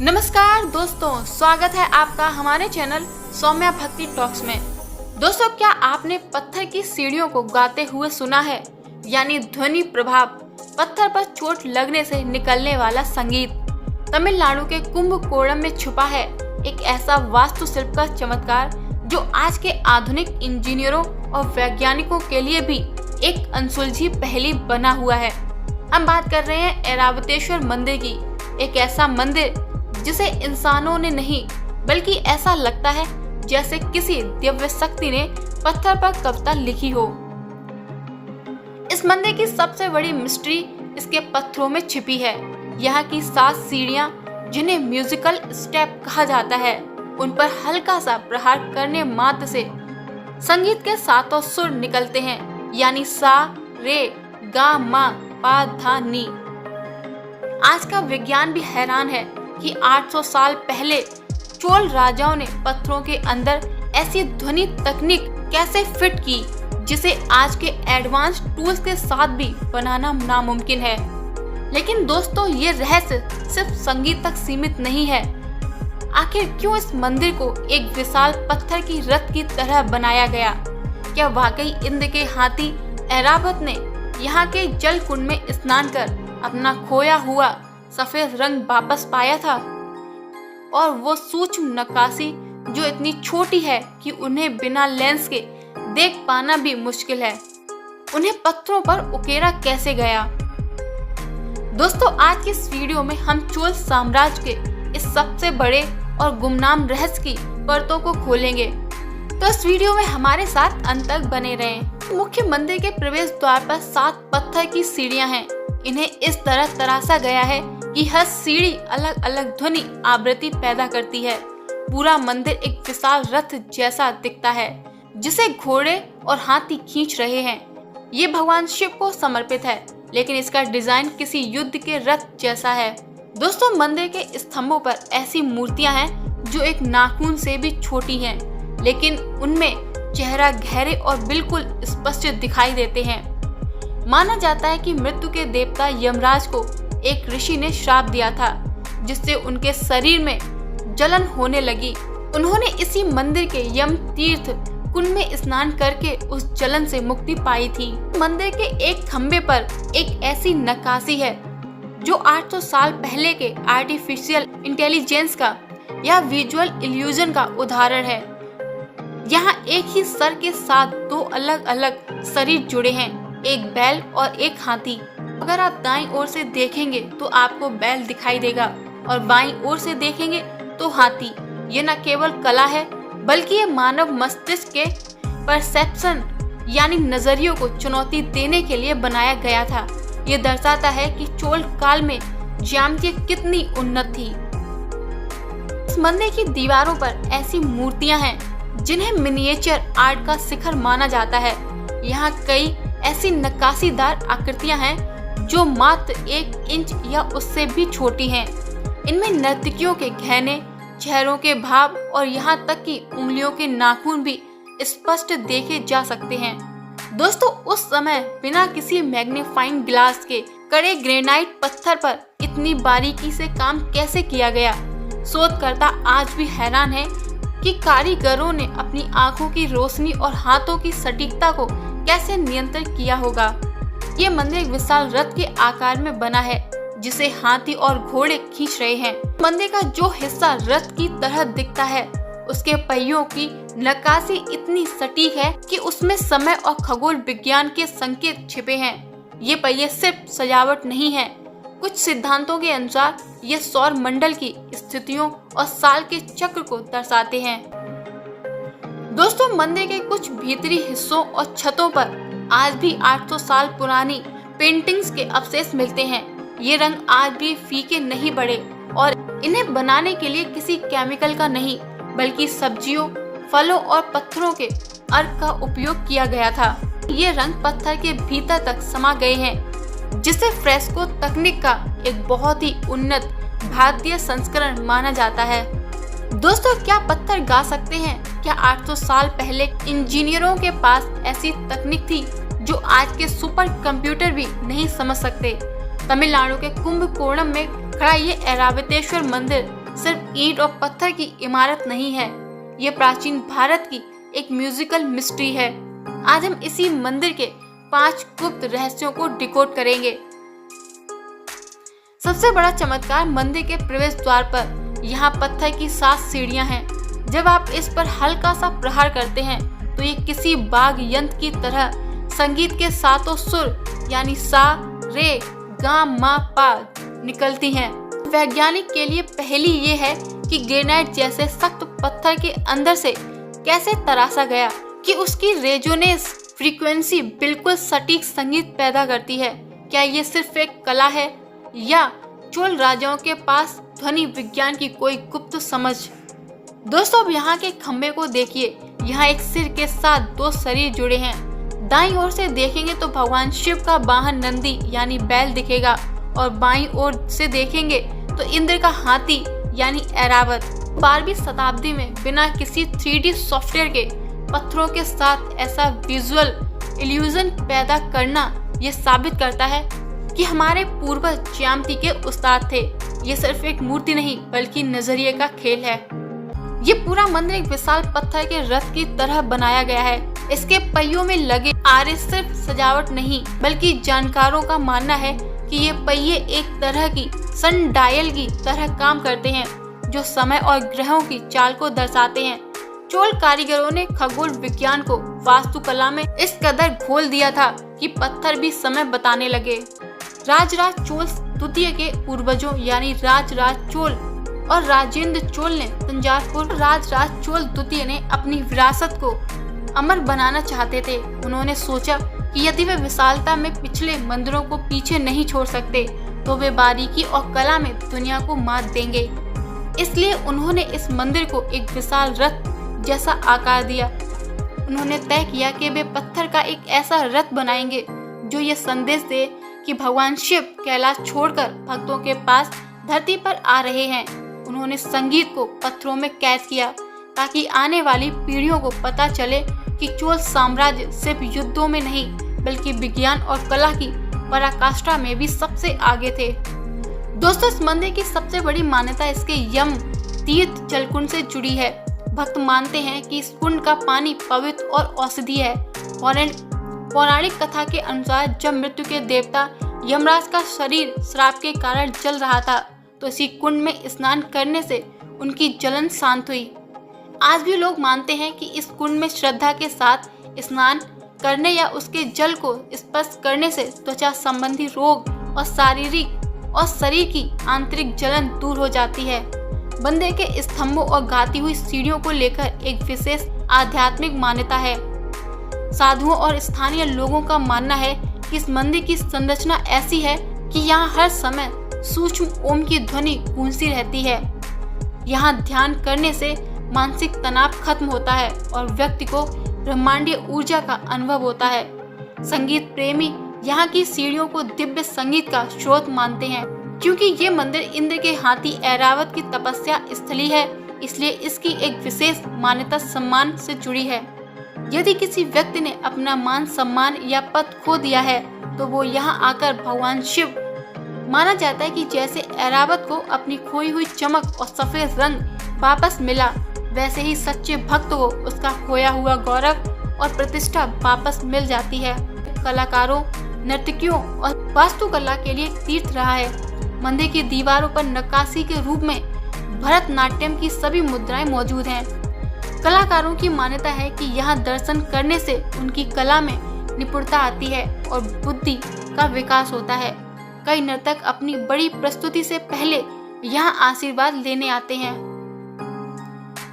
नमस्कार दोस्तों, स्वागत है आपका हमारे चैनल सौम्या भक्ति टॉक्स में। दोस्तों, क्या आपने पत्थर की सीढ़ियों को गाते हुए सुना है? यानी ध्वनि प्रभाव, पत्थर पर चोट लगने से निकलने वाला संगीत। तमिलनाडु के कुंभकोणम में छुपा है एक ऐसा वास्तुशिल्प का चमत्कार जो आज के आधुनिक इंजीनियरों और वैज्ञानिकों के लिए भी एक अनसुलझी पहेली बना हुआ है। हम बात कर रहे हैं ऐरावतेश्वर मंदिर की। एक ऐसा मंदिर जिसे इंसानों ने नहीं, बल्कि ऐसा लगता है जैसे किसी दिव्य शक्ति ने पत्थर पर कविता लिखी हो। इस मंदिर की सबसे बड़ी मिस्ट्री इसके पत्थरों में छिपी है। यहाँ की 7 सीढ़ियाँ, जिन्हें म्यूजिकल स्टेप कहा जाता है, उन पर हल्का सा प्रहार करने मात्र से संगीत के 7 सुर निकलते हैं, यानी सा, रे, गा, मा, पा, धा, नी। आज का विज्ञान भी हैरान है कि 800 साल पहले चोल राजाओं ने पत्थरों के अंदर ऐसी ध्वनि तकनीक कैसे फिट की जिसे आज के एडवांस टूल्स के साथ भी बनाना नामुमकिन है। लेकिन दोस्तों, ये रहस्य सिर्फ संगीत तक सीमित नहीं है। आखिर क्यों इस मंदिर को एक विशाल पत्थर की रथ की तरह बनाया गया? क्या वाकई इंद्र के हाथी ऐरावत ने यहाँ के जल कुंड में स्नान कर अपना खोया हुआ सफेद रंग वापस पाया था? और वो सूक्ष्म नक्काशी जो इतनी छोटी है कि उन्हें बिना लेंस के देख पाना भी मुश्किल है, उन्हें पत्थरों पर उकेरा कैसे गया? दोस्तों, आज की इस वीडियो में हम चोल साम्राज्य के इस सबसे बड़े और गुमनाम रहस्य की परतों को खोलेंगे, तो इस वीडियो में हमारे साथ अंत तक बने रहें। मुख्य मंदिर के प्रवेश द्वार पर 7 पत्थर की सीढ़ियां हैं। इन्हें इस तरह तराशा गया है कि हर सीढ़ी अलग अलग ध्वनि आवृत्ति पैदा करती है। पूरा मंदिर एक विशाल रथ जैसा दिखता है जिसे घोड़े और हाथी खींच रहे हैं। ये भगवान शिव को समर्पित है, लेकिन इसका डिजाइन किसी युद्ध के रथ जैसा है। दोस्तों, मंदिर के स्तंभों पर ऐसी मूर्तियां हैं जो एक नाखून से भी छोटी हैं, लेकिन उनमें चेहरा गहरे और बिल्कुल स्पष्ट दिखाई देते हैं। माना जाता है कि मृत्यु के देवता यमराज को एक ऋषि ने श्राप दिया था, जिससे उनके शरीर में जलन होने लगी। उन्होंने इसी मंदिर के यम तीर्थ कुंड में स्नान करके उस जलन से मुक्ति पाई थी। मंदिर के एक खंबे पर एक ऐसी नक्काशी है जो 800 साल पहले के आर्टिफिशियल इंटेलिजेंस का या विजुअल इल्यूजन का उदाहरण है। यहाँ एक ही सर के साथ 2 अलग अलग शरीर जुड़े हैं, एक बैल और एक हाथी। अगर आप दाईं ओर से देखेंगे तो आपको बैल दिखाई देगा और बाईं ओर से देखेंगे तो हाथी। ये न केवल कला है, बल्कि ये मानव मस्तिष्क के परसेप्शन यानी नजरियों को चुनौती देने के लिए बनाया गया था। ये दर्शाता है कि चोल काल में ज्यामिति कितनी उन्नत थी। इस मंदिर की दीवारों पर ऐसी मूर्तियां हैं जिन्हें मिनिएचर आर्ट का शिखर माना जाता है। यहाँ कई ऐसी नक्काशीदार आकृतियां हैं जो मात्र 1 इंच या उससे भी छोटी हैं। इनमें नर्तकियों के गहने, चेहरों के भाव और यहाँ तक कि उंगलियों के नाखून भी स्पष्ट देखे जा सकते हैं। दोस्तों, उस समय बिना किसी मैग्नीफाइंग ग्लास के कड़े ग्रेनाइट पत्थर पर इतनी बारीकी से काम कैसे किया गया? शोधकर्ता आज भी हैरान है कि कारीगरों ने अपनी आंखों की रोशनी और हाथों की सटीकता को कैसे नियंत्रित किया होगा। ये मंदिर एक विशाल रथ के आकार में बना है जिसे हाथी और घोड़े खींच रहे हैं। मंदिर का जो हिस्सा रथ की तरह दिखता है, उसके पहियों की नक्काशी इतनी सटीक है कि उसमें समय और खगोल विज्ञान के संकेत छिपे हैं। ये पहिए सिर्फ सजावट नहीं है, कुछ सिद्धांतों के अनुसार ये सौर मंडल की स्थितियों और साल के चक्र को दर्शाते हैं। दोस्तों, मंदिर के कुछ भीतरी हिस्सों और छतों पर आज भी 800 साल पुरानी पेंटिंग्स के अवशेष मिलते हैं। ये रंग आज भी फीके नहीं पड़े और इन्हें बनाने के लिए किसी केमिकल का नहीं, बल्कि सब्जियों, फलों और पत्थरों के अर्क का उपयोग किया गया था। ये रंग पत्थर के भीतर तक समा गए हैं, जिसे फ्रेस्को तकनीक का एक बहुत ही उन्नत भारतीय संस्करण माना जाता है। दोस्तों, क्या पत्थर गा सकते हैं? क्या 800 साल पहले इंजीनियरों के पास ऐसी तकनीक थी जो आज के सुपर कंप्यूटर भी नहीं समझ सकते? तमिलनाडु के कुंभकोणम में खड़ा ये ऐरावतेश्वर मंदिर सिर्फ ईंट और पत्थर की इमारत नहीं है, ये प्राचीन भारत की एक म्यूजिकल मिस्ट्री है। आज हम इसी मंदिर के 5 गुप्त रहस्यों को डिकोड करेंगे। सबसे बड़ा चमत्कार मंदिर के प्रवेश द्वार पर यहाँ पत्थर की 7 सीढ़ियाँ हैं। जब आप इस पर हल्का सा प्रहार करते हैं तो ये किसी वाद्य यंत्र की तरह संगीत के 7 सुर यानी सा, रे, गा, मा, पा निकलती हैं। वैज्ञानिक के लिए पहेली ये है कि ग्रेनाइट जैसे सख्त पत्थर के अंदर से कैसे तराशा गया कि उसकी रेजोनेंस फ्रीक्वेंसी बिल्कुल सटीक संगीत पैदा करती है। क्या ये सिर्फ एक कला है या चोल राजाओं के पास ध्वनि विज्ञान की कोई गुप्त समझ? दोस्तों, अब यहाँ के खंबे को देखिए। यहाँ एक सिर के साथ 2 शरीर जुड़े हैं। दाईं ओर से देखेंगे तो भगवान शिव का वाहन नंदी यानी बैल दिखेगा और बाईं ओर से देखेंगे तो इंद्र का हाथी यानी ऐरावत। 12वीं शताब्दी में बिना किसी 3D सॉफ्टवेयर के पत्थरों के साथ ऐसा विजुअल इल्यूजन पैदा करना ये साबित करता है कि हमारे पूर्वज ज्यामिति के उस्ताद थे। ये सिर्फ एक मूर्ति नहीं बल्कि नजरिए का खेल है। ये पूरा मंदिर एक विशाल पत्थर के रथ की तरह बनाया गया है। इसके पहियों में लगे आरे सिर्फ सजावट नहीं बल्कि जानकारों का मानना है कि ये पहिए एक तरह की सनडायल की तरह काम करते हैं जो समय और ग्रहों की चाल को दर्शाते हैं। चोल कारीगरों ने खगोल विज्ञान को वास्तुकला में इस कदर घोल दिया था कि पत्थर भी समय बताने लगे। राजराज चोल द्वितीय के पूर्वजों यानी राजराज चोल और राजेंद्र चोल ने तंजावुर राजराज चोल द्वितीय ने अपनी विरासत को अमर बनाना चाहते थे। उन्होंने सोचा कि यदि वे विशालता में पिछले मंदिरों को पीछे नहीं छोड़ सकते तो वे बारीकी और कला में दुनिया को मात देंगे। इसलिए उन्होंने इस मंदिर को एक विशाल रथ जैसा आकार दिया। उन्होंने तय किया कि वे पत्थर का एक ऐसा रथ बनाएंगे जो ये संदेश दे कि भगवान शिव कैलाश छोड़कर भक्तों के पास धरती पर आ रहे हैं। उन्होंने संगीत को पत्थरों में कैद किया ताकि आने वाली पीढ़ियों को पता चले कि चोल साम्राज्य सिर्फ युद्धों में नहीं बल्कि विज्ञान और कला की पराकाष्ठा में भी सबसे आगे थे। दोस्तों, इस मंदिर की सबसे बड़ी मान्यता इसके यम तीर्थ जलकुंड से जुड़ी है। भक्त मानते हैं कि इस कुंड का पानी पवित्र और औषधि है। पौराणिक कथा के अनुसार जब मृत्यु के देवता यमराज का शरीर श्राप के कारण जल रहा था तो इसी कुंड में स्नान करने से उनकी जलन शांत हुई। आज भी लोग मानते हैं कि इस कुंड में श्रद्धा के साथ स्नान करने या उसके जल को स्पर्श करने से त्वचा संबंधी रोग और शरीर की आंतरिक जलन दूर हो जाती है। मंदिर के स्तंभों और गाती हुई सीढ़ियों को लेकर एक विशेष आध्यात्मिक मान्यता है। साधुओं और स्थानीय लोगों का मानना है कि इस मंदिर की संरचना ऐसी है कि यहाँ हर समय सूक्ष्म ओम की ध्वनि गूंजती रहती है। यहाँ ध्यान करने से मानसिक तनाव खत्म होता है और व्यक्ति को ब्रह्मांडीय ऊर्जा का अनुभव होता है। संगीत प्रेमी यहाँ की सीढ़ियों को दिव्य संगीत का स्रोत मानते हैं। क्योंकि ये मंदिर इंद्र के हाथी ऐरावत की तपस्या स्थली है, इसलिए इसकी एक विशेष मान्यता सम्मान से जुड़ी है। यदि किसी व्यक्ति ने अपना मान सम्मान या पद खो दिया है तो वो यहाँ आकर भगवान शिव माना जाता है कि जैसे ऐरावत को अपनी खोई हुई चमक और सफेद रंग वापस मिला, वैसे ही सच्चे भक्त को उसका खोया हुआ गौरव और प्रतिष्ठा वापस मिल जाती है। कलाकारों, नर्तकियों और वास्तुकला के लिए तीर्थ रहा है। मंदिर की दीवारों पर नक्काशी के रूप में भरतनाट्यम की सभी मुद्राएं मौजूद हैं। कलाकारों की मान्यता है कि यहाँ दर्शन करने से उनकी कला में निपुणता आती है और बुद्धि का विकास होता है। कई नर्तक अपनी बड़ी प्रस्तुति से पहले यहाँ आशीर्वाद लेने आते हैं।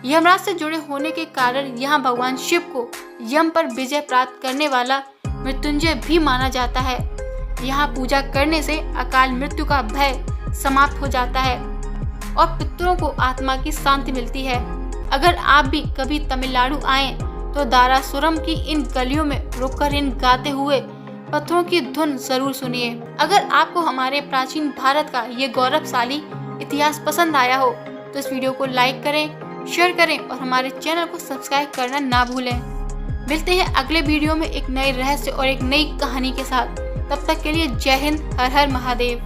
यमराज से जुड़े होने के कारण यहाँ भगवान शिव को यम पर विजय प्राप्त करने वाला मृत्युंजय भी माना जाता है। यहाँ पूजा करने से अकाल मृत्यु का भय समाप्त हो जाता है और पितरों को आत्मा की शांति मिलती है। अगर आप भी कभी तमिलनाडु आएं तो दारासुरम की इन गलियों में रुककर इन गाते हुए पत्थरों की धुन जरूर सुनिए। अगर आपको हमारे प्राचीन भारत का ये गौरवशाली इतिहास पसंद आया हो तो इस वीडियो को लाइक करें, शेयर करें और हमारे चैनल को सब्सक्राइब करना ना भूलें। मिलते हैं अगले वीडियो में एक नए रहस्य और एक नई कहानी के साथ। तब तक के लिए जय हिंद, हर हर महादेव।